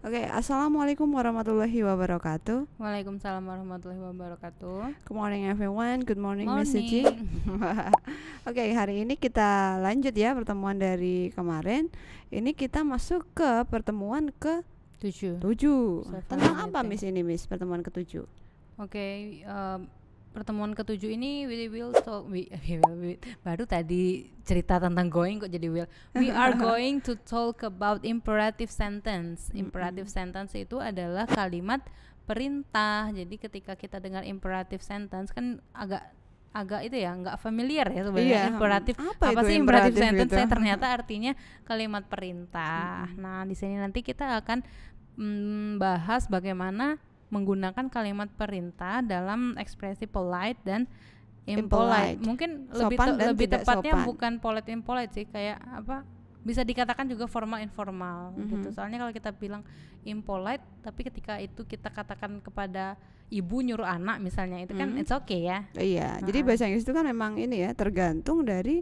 Oke, assalamualaikum warahmatullahi wabarakatuh. Waalaikumsalam warahmatullahi wabarakatuh. Good morning everyone. Good morning, Miss Suci. Morning. Oke, hari ini kita lanjut ya pertemuan dari kemarin. Ini kita masuk ke pertemuan ke 7. 7. Seven Tentang minute apa ya. Miss ini, Miss? Pertemuan ke-7. Oke, pertemuan ke-7 ini we will talk baru tadi cerita tentang going kok jadi will. We are going to talk about imperative sentence. Imperative sentence itu adalah kalimat perintah. Jadi ketika kita dengar imperative sentence kan agak itu ya, nggak familiar ya sebenarnya. Iya, Imperatif apa apa itu sih imperative imperatif sentence? itu? Saya ternyata artinya kalimat perintah. Nah, di sini nanti kita akan bahas bagaimana menggunakan kalimat perintah dalam ekspresi polite dan impolite. Mungkin Sopan dan lebih tidak tepatnya sopan. bukan polite impolite sih, kayak apa? Bisa dikatakan juga formal informal gitu. Soalnya kalau kita bilang impolite tapi ketika itu kita katakan kepada ibu nyuruh anak misalnya, itu kan it's okay ya. Iya, jadi bahasa Inggris itu kan memang ini ya, tergantung dari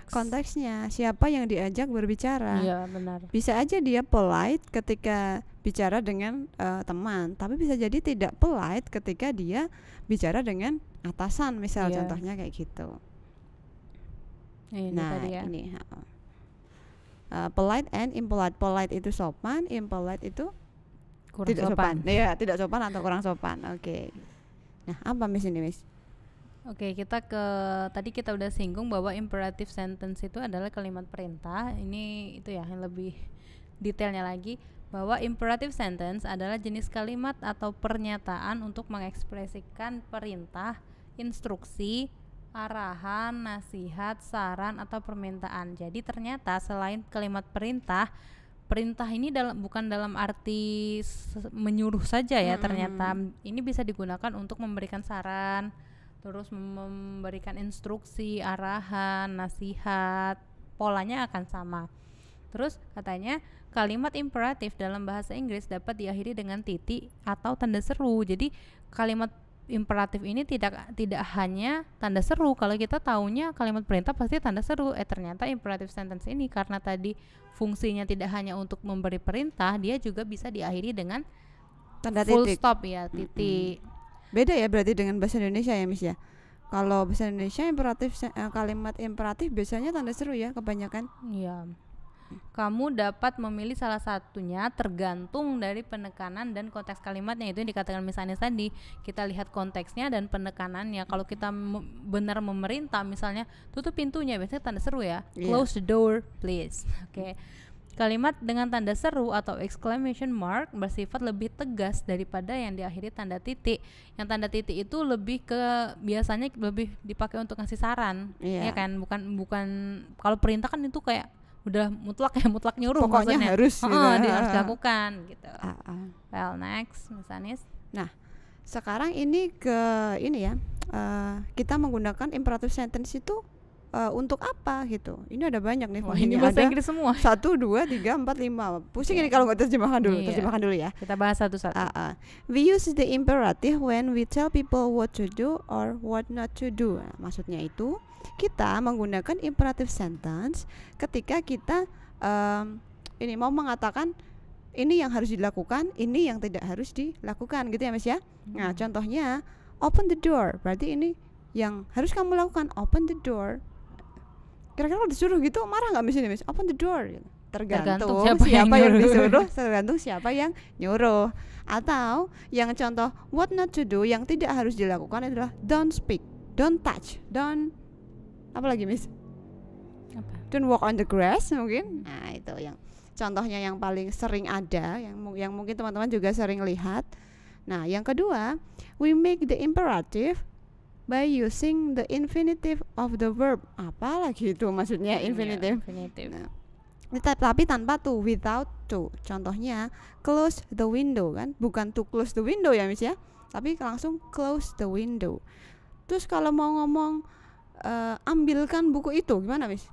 konteksnya, siapa yang diajak berbicara. Iya, benar. Bisa aja dia polite ketika bicara dengan teman, tapi bisa jadi tidak polite ketika dia bicara dengan atasan, misal contohnya kayak gitu. Ini Nah, tadi ya. ini polite and impolite. Polite itu sopan, impolite itu Kurang tidak sopan. sopan. Iya, tidak sopan atau kurang sopan. Oke. Nah, apa Miss ini, Miss? Oke, tadi kita udah singgung bahwa imperative sentence itu adalah kalimat perintah. Ini itu ya yang lebih detailnya lagi, bahwa imperative sentence adalah jenis kalimat atau pernyataan untuk mengekspresikan perintah, instruksi, arahan, nasihat, saran atau permintaan. Jadi ternyata selain kalimat perintah ini bukan dalam arti menyuruh saja ya. Ternyata ini bisa digunakan untuk memberikan saran, terus memberikan instruksi, arahan, nasihat, polanya akan sama. Terus katanya kalimat imperatif dalam bahasa Inggris dapat diakhiri dengan titik atau tanda seru. Jadi kalimat imperatif ini tidak hanya tanda seru. Kalau kita taunya kalimat perintah pasti tanda seru. Ternyata imperative sentence ini karena tadi fungsinya tidak hanya untuk memberi perintah, dia juga bisa diakhiri dengan Tanda full titik. stop ya, titik. Beda ya berarti dengan bahasa Indonesia ya, Miss ya. Kalau bahasa Indonesia kalimat imperatif biasanya tanda seru ya kebanyakan. Iya. Kamu dapat memilih salah satunya tergantung dari penekanan dan konteks kalimatnya. Itu yang dikatakan misalnya tadi, kita lihat konteksnya dan penekanannya. Kalau kita benar memerintah misalnya tutup pintunya, biasanya tanda seru ya. Close the door please. Oke. Kalimat dengan tanda seru atau exclamation mark bersifat lebih tegas daripada yang diakhiri tanda titik. Yang tanda titik itu biasanya lebih dipakai untuk ngasih saran, ya kan? Bukan kalau perintah kan itu kayak udah mutlak nyuruh, pokoknya maksudnya. harus gitu. Dia harus dilakukan gitu. Well, next, Miss Anis. Nah, sekarang ini ya, kita menggunakan imperative sentence itu untuk apa gitu. Ini ada banyak nih. Ini bahasa Inggris semua. 1, 2, 3, 4, 5. Pusing ini kalau nggak terjemahkan dulu ya. Kita bahas satu-satu. We use the imperative when we tell people what to do or what not to do. Nah, maksudnya itu kita menggunakan imperative sentence ketika kita ini mau mengatakan ini yang harus dilakukan, ini yang tidak harus dilakukan gitu ya, Mas ya. Nah, contohnya open the door. Berarti ini yang harus kamu lakukan, open the door. Kira-kira kalau disuruh gitu marah nggak Miss ini, Miss? Open the door gitu. Tergantung siapa yang disuruh, tergantung siapa yang nyuruh. Atau yang contoh what not to do, yang tidak harus dilakukan adalah don't speak, don't touch, don't apa lagi, Miss? Don't walk on the grass mungkin. Nah, itu yang contohnya yang paling sering ada, yang mungkin teman-teman juga sering lihat. Nah, yang kedua, we make the imperative by using the infinitive of the verb. Apa lagi itu maksudnya infinitive? Nah, tapi tanpa to, without to. Contohnya close the window kan, bukan to close the window ya, Miss ya, tapi langsung close the window. Terus kalau mau ngomong ambilkan buku itu gimana, Miss?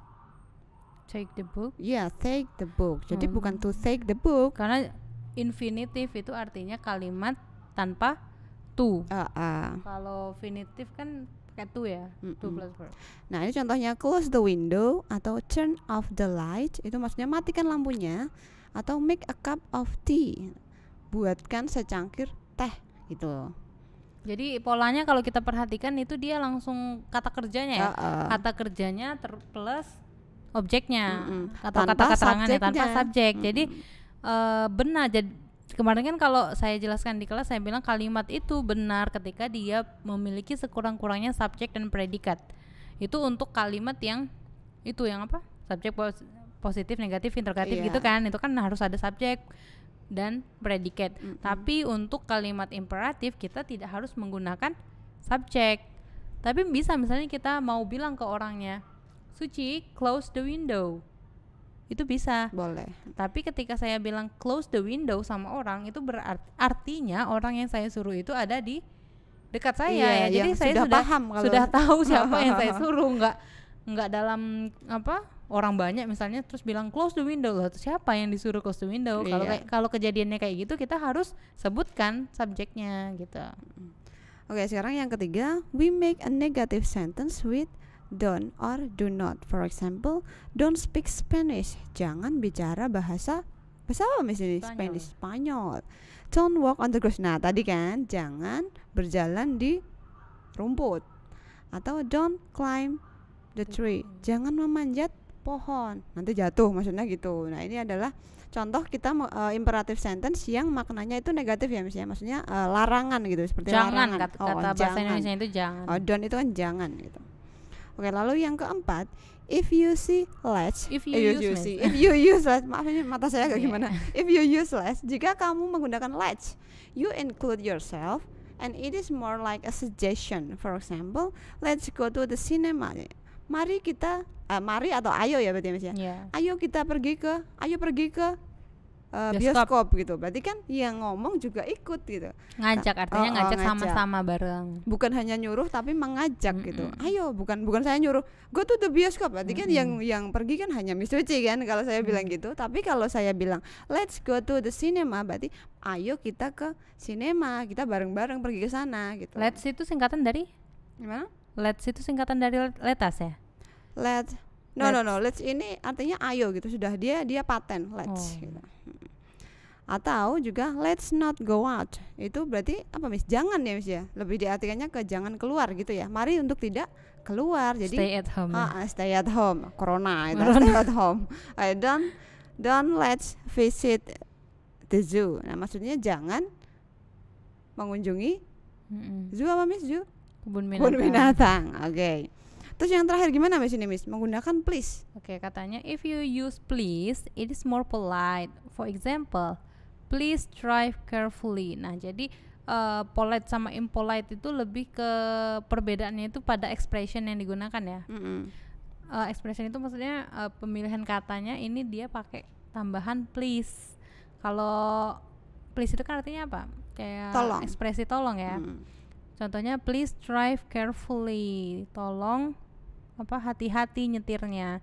Take the book. Take the book. Jadi bukan to take the book. Karena infinitive itu artinya kalimat tanpa to. Kalau finitive kan pakai to ya, to plus verb. Nah, ini contohnya close the window atau turn off the light. Itu maksudnya matikan lampunya atau make a cup of tea, buatkan secangkir teh gitu. Jadi polanya kalau kita perhatikan itu dia langsung kata kerjanya ya. Kata kerjanya plus objeknya atau kata keterangannya tanpa subjek. Jadi benar. Jadi kemarin kan kalau saya jelaskan di kelas, saya bilang kalimat itu benar ketika dia memiliki sekurang-kurangnya subjek dan predikat. Itu untuk kalimat yang itu yang apa? Subjek positif, negatif, interrogatif gitu kan. Itu kan harus ada subjek dan predikat. Tapi untuk kalimat imperatif kita tidak harus menggunakan subjek. Tapi bisa misalnya kita mau bilang ke orangnya, Suci, close the window. Itu bisa. Boleh. Tapi ketika saya bilang close the window sama orang, itu artinya orang yang saya suruh itu ada di dekat saya ya. Jadi saya sudah tahu siapa yang saya suruh, enggak dalam apa? Orang banyak misalnya terus bilang close the window, loh siapa yang disuruh close the window? Kalau kejadiannya kayak gitu kita harus sebutkan subjeknya gitu. Oke, sekarang yang ketiga, we make a negative sentence with don't or do not. For example, don't speak Spanish. Jangan bicara bahasa apa misalnya Spanyol. Don't walk on the grass. Nah, tadi kan jangan berjalan di rumput. Atau don't climb the tree. Jangan memanjat pohon, nanti jatuh, maksudnya gitu. Nah, ini adalah contoh kita imperative sentence yang maknanya itu negatif ya, maksudnya larangan gitu, seperti jangan, larangan. Kata bahasa Indonesia itu jangan. Don't itu kan jangan gitu. Oke, lalu yang keempat, if you use less, maaf ini mata saya agak gimana. If you use less, jika kamu menggunakan less, you include yourself and it is more like a suggestion. For example, let's go to the cinema. Mari kita mari atau ayo ya berarti Mas ya. Ayo pergi ke bioskop gitu. Berarti kan yang ngomong juga ikut gitu. Ngajak artinya ngajak sama-sama bareng. Bukan hanya nyuruh tapi mengajak gitu. Ayo, bukan saya nyuruh go to the bioskop. Berarti kan yang pergi kan hanya Miss Suci kan kalau saya bilang gitu. Tapi kalau saya bilang let's go to the cinema, berarti ayo kita ke sinema, kita bareng-bareng pergi ke sana gitu. Let's itu singkatan dari gimana? Let's itu singkatan dari letas ya? Let's ini artinya ayo gitu, sudah dia paten let's gitu. Atau juga let's not go out, itu berarti apa Miss? Jangan ya Miss ya, lebih diartikannya ke jangan keluar gitu ya, mari untuk tidak keluar. Jadi stay at home corona itu stay at home. Don't let's visit the zoo. Nah, maksudnya jangan mengunjungi zoo apa Miss? Zoo? Kebun binatang. Oke. Terus yang terakhir gimana Miss ini Miss? Menggunakan please. Oke, katanya if you use please, it is more polite. For example, please drive carefully. Nah, jadi polite sama impolite itu lebih ke perbedaannya itu pada expression yang digunakan ya. Expression itu maksudnya pemilihan katanya ini dia pakai tambahan please. Kalau please itu kan artinya apa? Kayak tolong. Ekspresi tolong ya. Contohnya please drive carefully. Tolong hati-hati nyetirnya.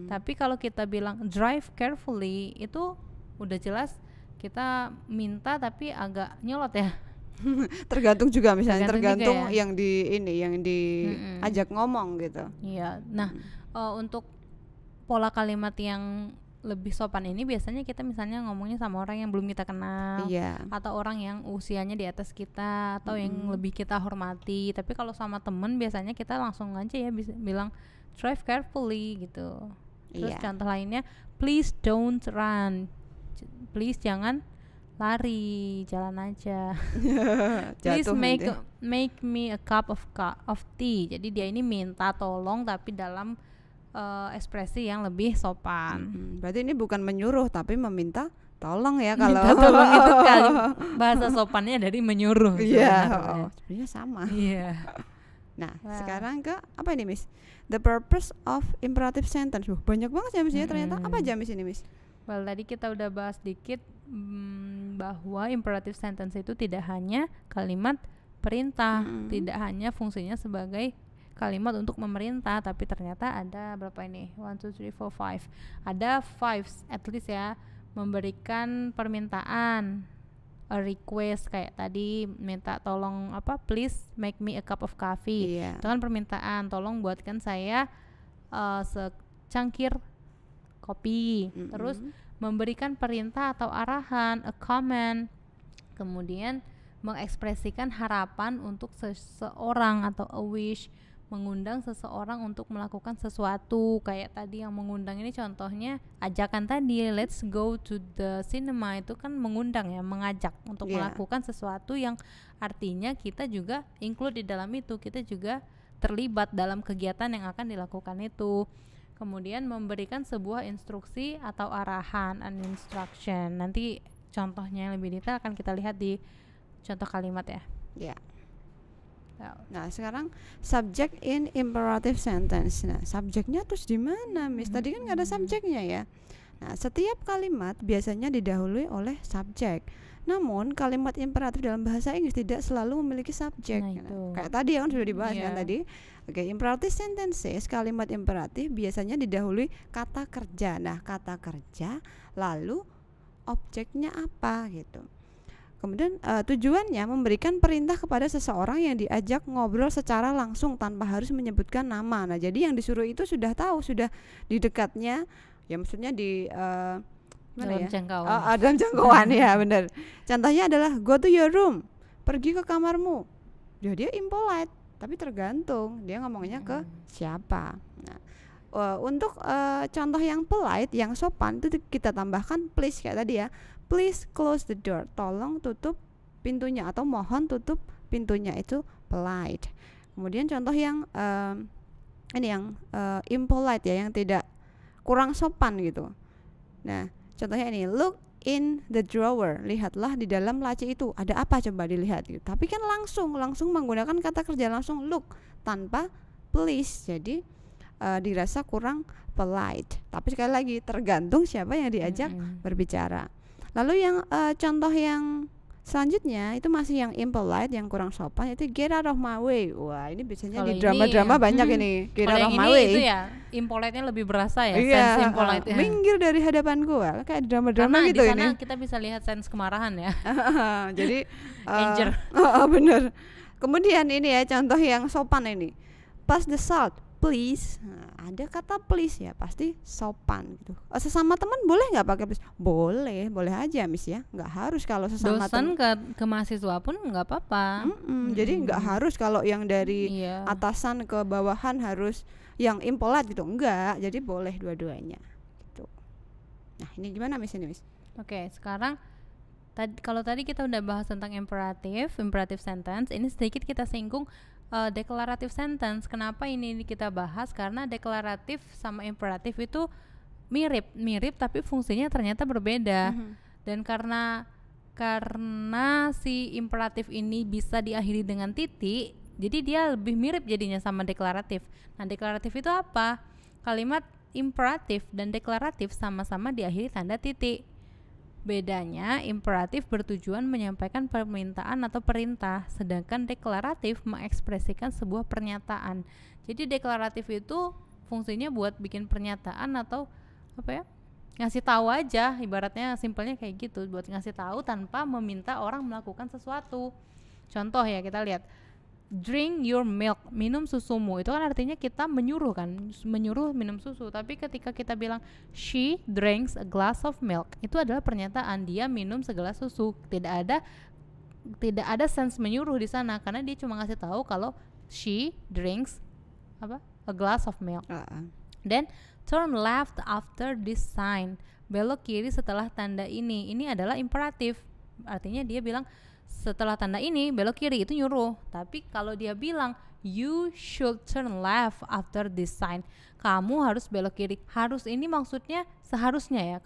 Tapi kalau kita bilang drive carefully itu udah jelas kita minta tapi agak nyolot ya. Tergantung juga misalnya tergantung juga ya. yang diajak ngomong gitu. Iya. Nah, untuk pola kalimat yang lebih sopan ini biasanya kita misalnya ngomongnya sama orang yang belum kita kenal, atau orang yang usianya di atas kita atau yang lebih kita hormati. Tapi kalau sama temen biasanya kita langsung aja ya bisa bilang drive carefully gitu. Terus contoh lainnya please don't run, please jangan lari, jalan aja. Please make me a cup of tea. Jadi dia ini minta tolong tapi dalam ekspresi yang lebih sopan. Berarti ini bukan menyuruh tapi meminta tolong ya. Kalau minta tolong itu kali bahasa sopannya dari menyuruh. Sebenarnya sama. Nah, sekarang ke apa ini Miss? The purpose of imperative sentence. Banyak banget ya Miss ya ternyata. Apa aja Miss ini Miss? Well, tadi kita udah bahas dikit bahwa imperative sentence itu tidak hanya kalimat perintah, tidak hanya fungsinya sebagai kalimat untuk memerintah, tapi ternyata ada berapa ini? 1, 2, 3, 4, 5. Ada 5 at least ya, memberikan permintaan, a request kayak tadi minta tolong please make me a cup of coffee. Itu kan permintaan, tolong buatkan saya secangkir kopi. Terus memberikan perintah atau arahan, a command. Kemudian mengekspresikan harapan untuk seseorang atau a wish, mengundang seseorang untuk melakukan sesuatu. Kayak tadi yang mengundang ini contohnya ajakan tadi, let's go to the cinema, itu kan mengundang ya, mengajak untuk melakukan sesuatu yang artinya kita juga include di dalam itu, kita juga terlibat dalam kegiatan yang akan dilakukan itu. Kemudian memberikan sebuah instruksi atau arahan, an instruction. Nanti contohnya yang lebih detail akan kita lihat di contoh kalimat ya. Ya. Nah, sekarang subject in imperative sentence. Nah, subjeknya terus di mana, Miss? Tadi kan nggak ada subjeknya ya. Nah, setiap kalimat biasanya didahului oleh subjek. Namun kalimat imperatif dalam bahasa Inggris tidak selalu memiliki subjek. Nah, kayak tadi kan sudah dibahas kan tadi. Oke, imperative sentences, kalimat imperatif biasanya didahului kata kerja. Nah, kata kerja lalu objeknya apa gitu. Kemudian tujuannya memberikan perintah kepada seseorang yang diajak ngobrol secara langsung tanpa harus menyebutkan nama. Nah, jadi yang disuruh itu sudah tahu, sudah di dekatnya, ya maksudnya di dalam jangkauan. Dalam jangkauan ya, benar. Contohnya adalah go to your room, pergi ke kamarmu. Dia impolite, tapi tergantung dia ngomongnya ke siapa. Nah, untuk contoh yang polite, yang sopan itu kita tambahkan please kayak tadi ya. Please close the door. Tolong tutup pintunya atau mohon tutup pintunya, itu polite. Kemudian contoh yang ini yang impolite ya, yang tidak, kurang sopan gitu. Nah, contohnya ini, look in the drawer. Lihatlah di dalam laci itu. Ada apa, coba dilihat gitu. Tapi kan langsung menggunakan kata kerja langsung look tanpa please. Jadi dirasa kurang polite. Tapi sekali lagi tergantung siapa yang diajak berbicara. Lalu yang contoh yang selanjutnya itu masih yang impolite, yang kurang sopan, itu get out of my way. Wah, ini biasanya di drama-drama banyak ini. Get out of my way. Itu ya impolite-nya lebih berasa ya, sense impolite. Minggir dari hadapanku, kayak drama-drama gitu ini. Karena di sana kita bisa lihat sense kemarahan ya. Jadi anger. Bener. Kemudian ini ya contoh yang sopan ini. Pass the salt, please. Nah, ada kata please ya, pasti sopan gitu. Sesama teman boleh nggak pakai please? Boleh aja, Miss ya. Nggak harus kalau sesama dosen ke mahasiswa pun nggak apa-apa. Jadi nggak harus kalau yang dari atasan ke bawahan harus yang impolite gitu, enggak. Jadi boleh dua-duanya gitu. Nah, ini gimana Miss ini, Miss? Oke, sekarang kalau tadi kita udah bahas tentang imperative sentence, ini sedikit kita singgung declarative sentence. Kenapa ini kita bahas? Karena deklaratif sama imperatif itu mirip tapi fungsinya ternyata berbeda. Dan karena si imperatif ini bisa diakhiri dengan titik, jadi dia lebih mirip jadinya sama deklaratif. Nah, deklaratif itu apa? Kalimat imperatif dan deklaratif sama-sama diakhiri tanda titik. Bedanya, imperatif bertujuan menyampaikan permintaan atau perintah, sedangkan deklaratif mengekspresikan sebuah pernyataan. Jadi deklaratif itu fungsinya buat bikin pernyataan atau apa ya, ngasih tahu aja, ibaratnya simpelnya kayak gitu, buat ngasih tahu tanpa meminta orang melakukan sesuatu. Contoh ya, kita lihat, drink your milk, minum susumu, itu kan artinya kita menyuruh minum susu. Tapi ketika kita bilang she drinks a glass of milk, itu adalah pernyataan dia minum segelas susu. Tidak ada sense menyuruh di sana, karena dia cuma ngasih tahu kalau she drinks a glass of milk. Then turn left after this sign, belok kiri setelah tanda ini adalah imperatif, artinya dia bilang setelah tanda ini belok kiri, itu nyuruh. Tapi kalau dia bilang you should turn left after this sign, kamu harus belok kiri. Harus ini maksudnya seharusnya ya,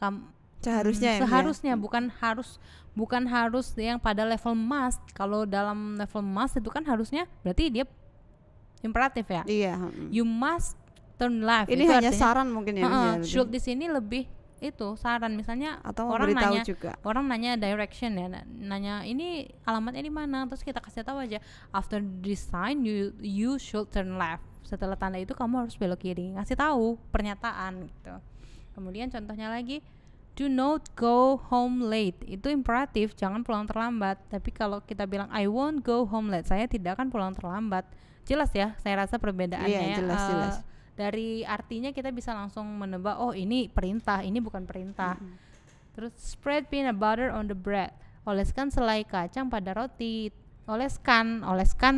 seharusnya ya. bukan harus yang pada level must. Kalau dalam level must itu kan harusnya berarti dia imperatif ya. Iya. You must turn left. Ini itu hanya artinya, saran mungkin ya. Should di sini lebih itu saran, misalnya atau orang nanya direction ya, nanya ini alamatnya di mana, terus kita kasih tahu aja after this sign you should turn left, setelah tanda itu kamu harus belok kiri, ngasih tahu pernyataan gitu. Kemudian contohnya lagi, do not go home late, itu imperatif, jangan pulang terlambat. Tapi kalau kita bilang I won't go home late, saya tidak akan pulang terlambat, jelas ya, saya rasa perbedaannya. Jelas. Dari artinya kita bisa langsung menebak, oh ini perintah, ini bukan perintah. Terus spread peanut butter on the bread. Oleskan selai kacang pada roti. Oleskan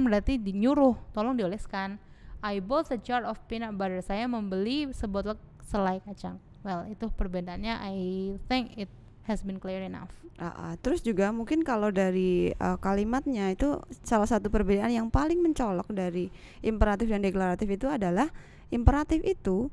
berarti dinyuruh, tolong dioleskan. I bought a jar of peanut butter. Saya membeli sebotol selai kacang. Well, itu perbedaannya. I think it has been clear enough. Terus juga mungkin kalau dari kalimatnya itu salah satu perbedaan yang paling mencolok dari imperatif dan deklaratif itu adalah imperatif itu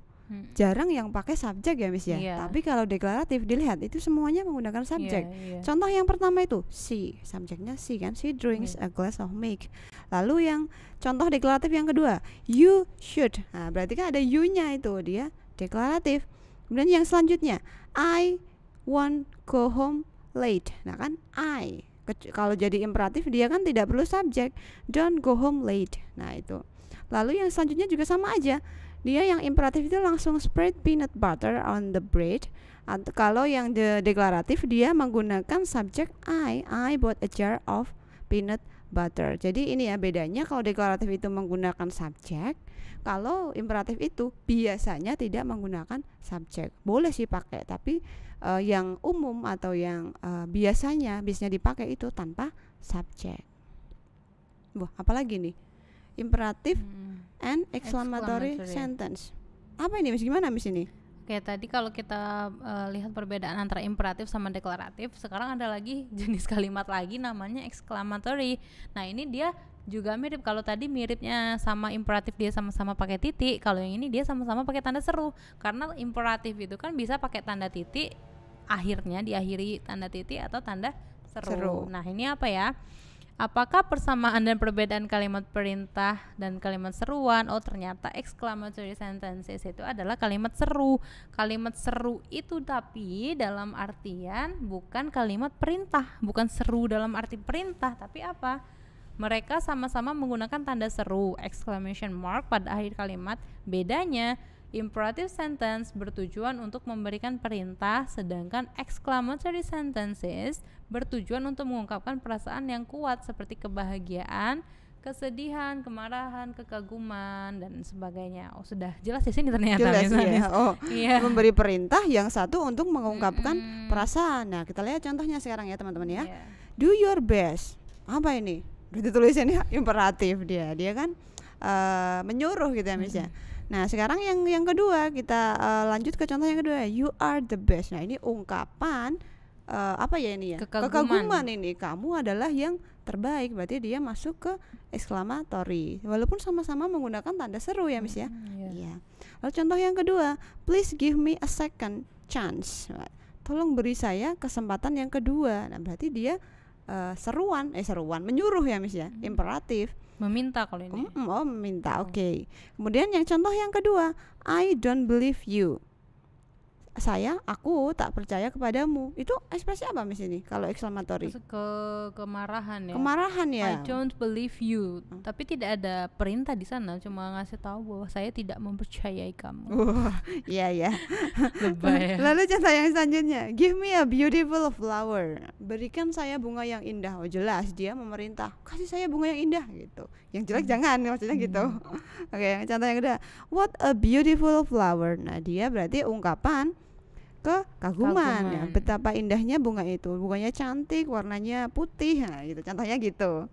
jarang yang pakai subjek ya Miss ya. Tapi kalau deklaratif dilihat itu semuanya menggunakan subjek. Contoh yang pertama itu she, subjeknya she kan, she drinks a glass of milk. Lalu yang contoh deklaratif yang kedua, you should. Nah, berarti kan ada you-nya itu, dia deklaratif. Kemudian yang selanjutnya, I won't go home late. Nah kan I. Kalau jadi imperatif dia kan tidak perlu subjek, don't go home late. Nah itu. Lalu yang selanjutnya juga sama aja. Dia yang imperatif itu langsung spread peanut butter on the bread. Atau kalau yang deklaratif dia menggunakan subjek I bought a jar of peanut butter. Jadi ini ya bedanya, kalau deklaratif itu menggunakan subjek, kalau imperatif itu biasanya tidak menggunakan subjek. Boleh sih pakai, tapi yang umum atau yang biasanya dipakai itu tanpa subjek. Wah, apalagi nih? Imperatif and exclamatory sentence. Apa ini Miss? Gimana Miss ini? Oke, tadi kalau kita lihat perbedaan antara imperatif sama deklaratif, sekarang ada lagi jenis kalimat lagi namanya exclamatory. Nah, ini dia juga mirip. Kalau tadi miripnya sama imperatif dia sama-sama pakai titik, kalau yang ini dia sama-sama pakai tanda seru. Karena imperatif itu kan bisa pakai tanda titik, akhirnya diakhiri tanda titik atau tanda seru. Nah, ini apa ya? Apakah persamaan dan perbedaan kalimat perintah dan kalimat seruan? Oh, ternyata exclamatory sentences itu adalah kalimat seru. Kalimat seru itu tapi dalam artian bukan kalimat perintah, bukan seru dalam arti perintah, tapi apa? Mereka sama-sama menggunakan tanda seru, exclamation mark pada akhir kalimat. Bedanya, imperative sentence bertujuan untuk memberikan perintah, sedangkan exclamatory sentences bertujuan untuk mengungkapkan perasaan yang kuat seperti kebahagiaan, kesedihan, kemarahan, kekaguman, dan sebagainya. Oh, sudah jelas di sini ternyata. Jelas ya. Oh, memberi perintah, yang satu untuk mengungkapkan perasaan. Nah, kita lihat contohnya sekarang ya teman-teman ya. Do your best. Apa ini? Ditulisin imperatif dia kan menyuruh gitu ya Miss ya. Nah sekarang yang kedua kita lanjut ke contoh yang kedua, you are the best. Nah ini ungkapan apa ya ini ya, kekaguman ini, kamu adalah yang terbaik, berarti dia masuk ke exclamatory walaupun sama-sama menggunakan tanda seru ya Miss ya. Lalu contoh yang kedua, please give me a second chance. Nah, tolong beri saya kesempatan yang kedua. Nah berarti dia seruan menyuruh ya Miss ya, imperatif. Meminta kalau ini. Meminta. Oke. Kemudian yang contoh yang kedua, I don't believe you. Aku tak percaya kepadamu. Itu ekspresi apa Miss ini kalau exclamatory? Kemarahan ya. Kemarahan ya. I don't believe you. Tapi tidak ada perintah di sana, cuma ngasih tahu bahwa saya tidak mempercayai kamu. Iya. Lebay. Lalu contoh yang selanjutnya, give me a beautiful flower. Berikan saya bunga yang indah. Oh jelas dia memerintah, kasih saya bunga yang indah gitu. Yang jelek jangan, maksudnya gitu. Oke, yang contoh yang kedua, what a beautiful flower. Nah dia berarti ungkapan kekaguman ya, betapa indahnya bunga itu, bunganya cantik, warnanya putih, nah gitu, contohnya gitu.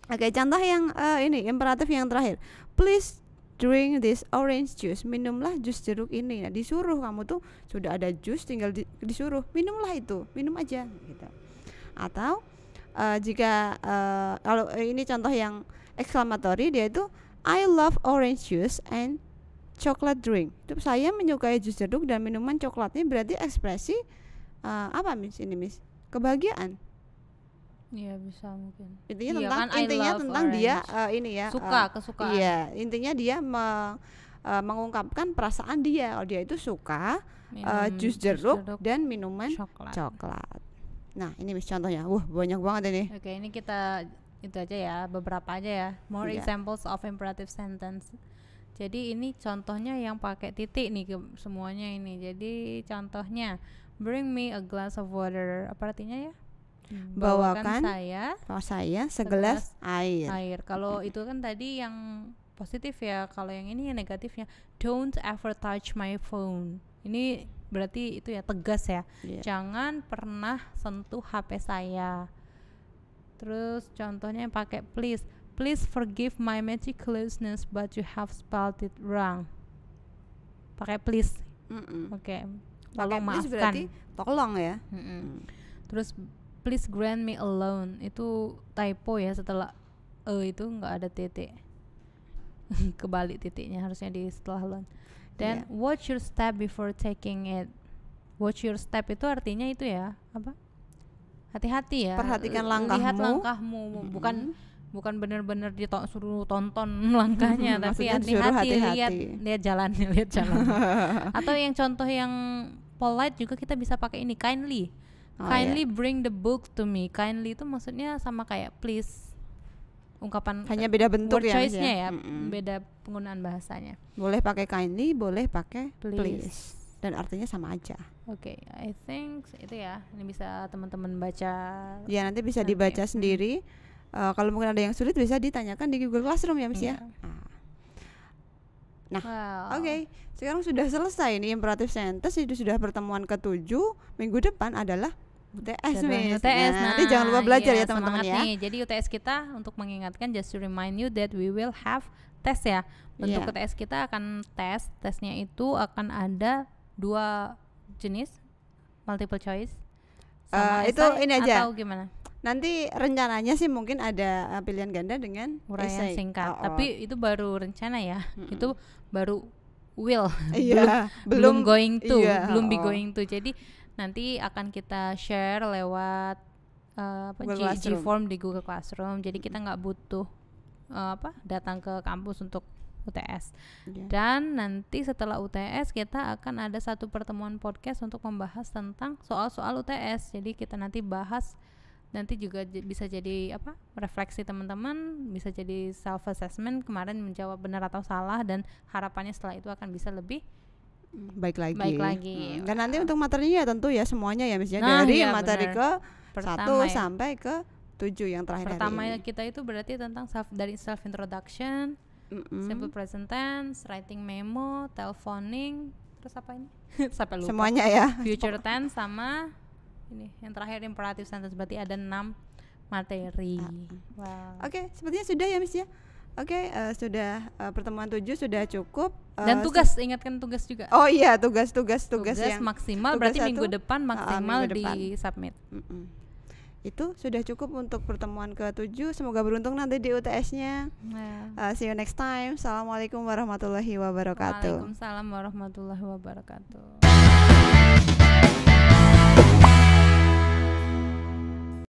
Oke, contoh yang ini imperatif yang terakhir, please drink this orange juice. Minumlah jus jeruk ini. Nah disuruh, kamu tuh sudah ada jus, tinggal disuruh minumlah itu, minum aja gitu. Atau jika kalau ini contoh yang exclamatory, dia itu I love orange juice and chocolate drink. Itu saya menyukai jus jeruk dan minuman coklatnya, berarti ekspresi apa Miss ini Miss? Kebahagiaan. Iya bisa mungkin. Intinya tentang dia ini ya. Kesukaan. Iya, intinya dia mengungkapkan perasaan dia. Dia itu suka jus jeruk dan minuman coklat. Nah ini Miss contohnya. Banyak banget ini. Oke, ini kita itu aja ya, beberapa aja ya. More examples of imperative sentence. Jadi ini contohnya yang pakai titik nih semuanya ini. Jadi contohnya, bring me a glass of water. Apa artinya ya? Bawakan saya segelas air. Kalau itu kan tadi yang positif ya. Kalau yang ini yang negatifnya, don't ever touch my phone. Ini berarti itu ya tegas ya. Iya. Jangan pernah sentuh HP saya. Terus contohnya yang pakai please forgive my meticulousness but you have spelled it wrong. Pakai please. Oke. Pakai Tolong please maafkan. berarti tolong ya. Terus please grant me a loan, itu typo ya, setelah itu nggak ada titik. Kebalik titiknya, harusnya di setelah loan. Dan watch your step before taking it. Watch your step itu artinya itu ya apa? Hati-hati ya. Perhatikan langkahmu. Lihat langkahmu, bukan benar-benar suruh tonton langkahnya, tapi hati-hati lihat jalannya, lihat jalan. Atau yang contoh yang polite juga kita bisa pakai ini, kindly. Kindly bring the book to me. Kindly itu maksudnya sama kayak please. Ungkapan hanya beda bentuk word ya, choice-nya ya, beda penggunaan bahasanya. Boleh pakai kindly, boleh pakai please. Dan artinya sama aja. Oke, I think itu ya. Ini bisa teman-teman baca. Ya, nanti bisa dibaca sendiri. Kalau mungkin ada yang sulit bisa ditanyakan di Google Classroom ya, Miss ya. Nah, oke. Sekarang sudah selesai nih imperative sentence, itu sudah pertemuan ke-7. Minggu depan adalah UTS, Miss. Nanti jangan lupa belajar ya teman-teman ya. Nih. Jadi UTS kita untuk mengingatkan, just to remind you that we will have test ya. Bentuk UTS kita akan tesnya itu akan ada 2 jenis, multiple choice sama itu ini aja. Atau gimana? Nanti rencananya sih mungkin ada pilihan ganda dengan uraian singkat. Tapi itu baru rencana ya. Itu baru will. belum going to, belum be going to. Jadi nanti akan kita share lewat G form di Google Classroom. Jadi kita nggak butuh datang ke kampus untuk UTS. Dan nanti setelah UTS kita akan ada satu pertemuan podcast untuk membahas tentang soal-soal UTS. Jadi kita nanti bahas, nanti juga bisa jadi refleksi teman-teman, bisa jadi self assessment kemarin menjawab benar atau salah, dan harapannya setelah itu akan bisa lebih baik lagi. Dan nanti untuk materinya ya tentu ya semuanya ya, misalnya dari materi ke 1 sampai ke 7 yang terakhir. Pertama kita itu berarti tentang dari self introduction, simple present tense, writing memo, telephoning, terus apa ini? Sampai lupa. Semuanya ya. Future tense sama ini yang terakhir imperative sentence, berarti ada 6 materi. Oke, sepertinya sudah ya, Miss ya. Oke, sudah pertemuan 7 sudah cukup. Dan tugas, ingatkan tugas juga. Oh iya, tugas yang maksimal, berarti minggu depan maksimal di submit. Itu sudah cukup untuk pertemuan ke-7. Semoga beruntung nanti di UTS-nya. See you next time. Assalamualaikum warahmatullahi wabarakatuh. Waalaikumsalam warahmatullahi wabarakatuh.